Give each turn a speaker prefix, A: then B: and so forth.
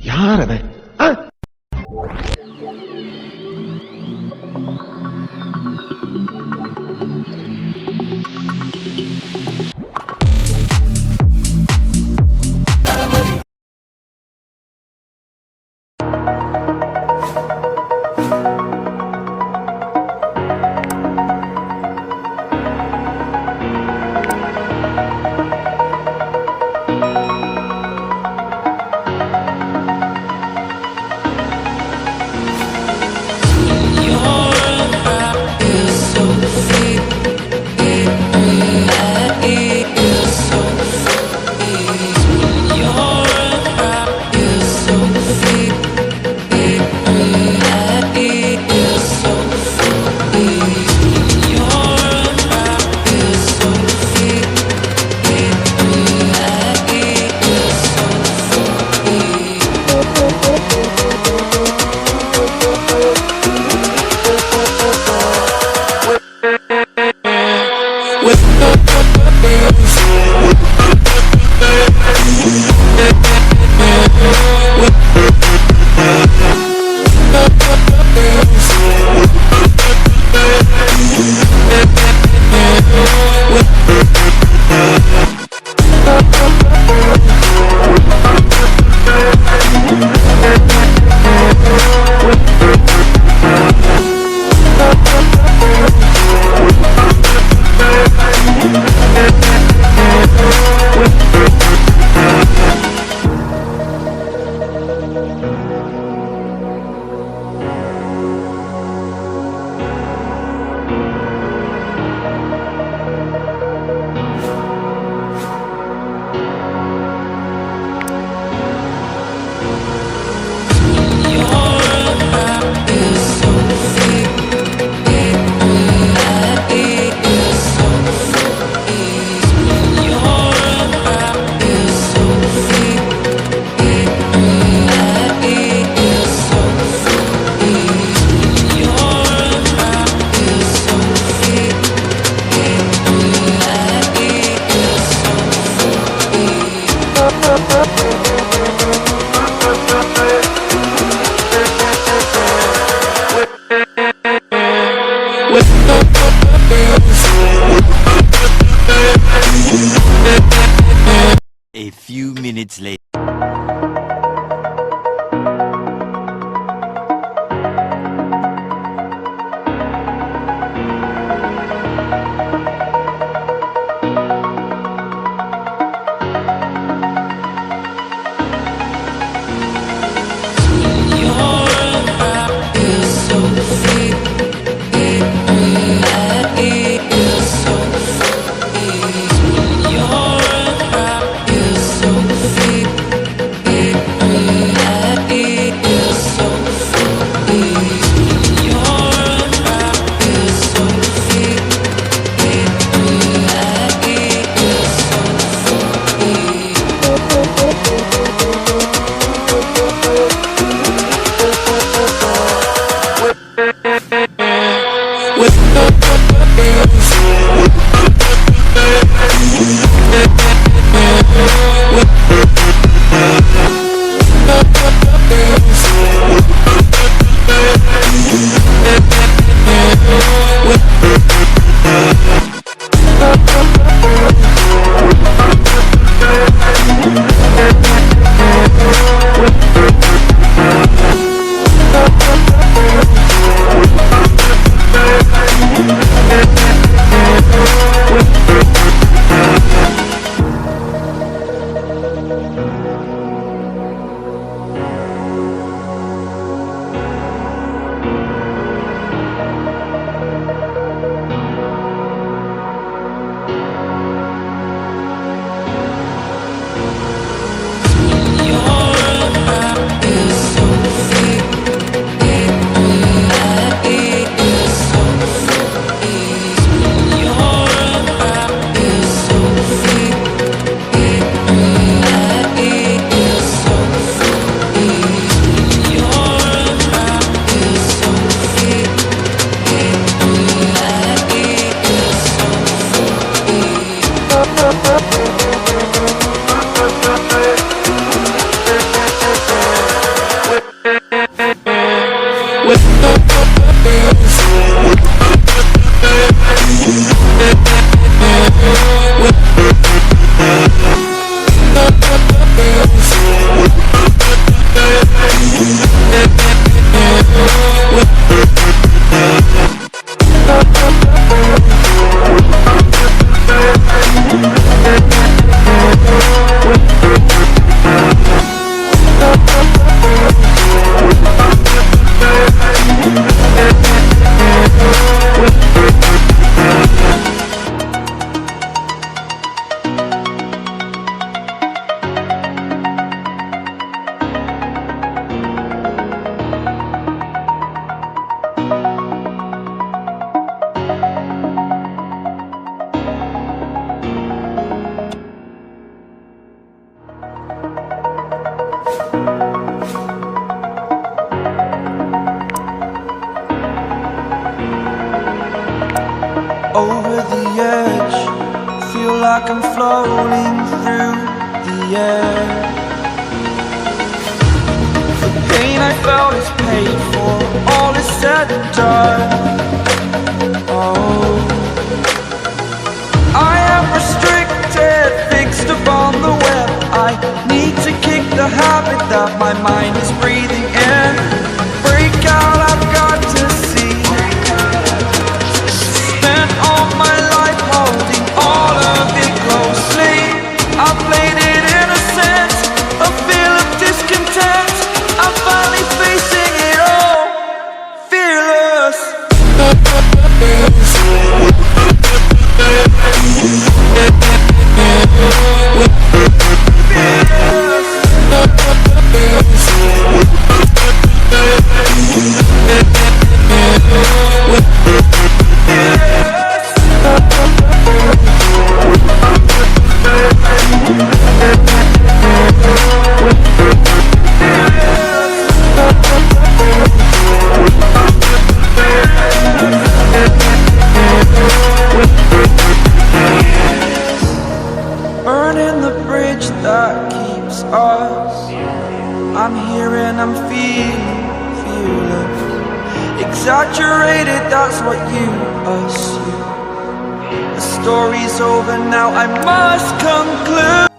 A: யார் அவன்?
B: A few minutes later.
A: over the edge, feel like I'm floating through the air. The pain I felt is paid for, all is said and done. Oh, I am restricted, fixed upon the web. I need to kick the habit that my mind is breathing in. Break out, I've got to see. Spent all my life holding all of it closely. I played it innocent, a feel of discontent. I'm finally facing it all, fearless. Burning the bridge that keeps us. I'm here and I'm feeling fearless. Exaggerated, that's what you assume. The story's over now, I must conclude.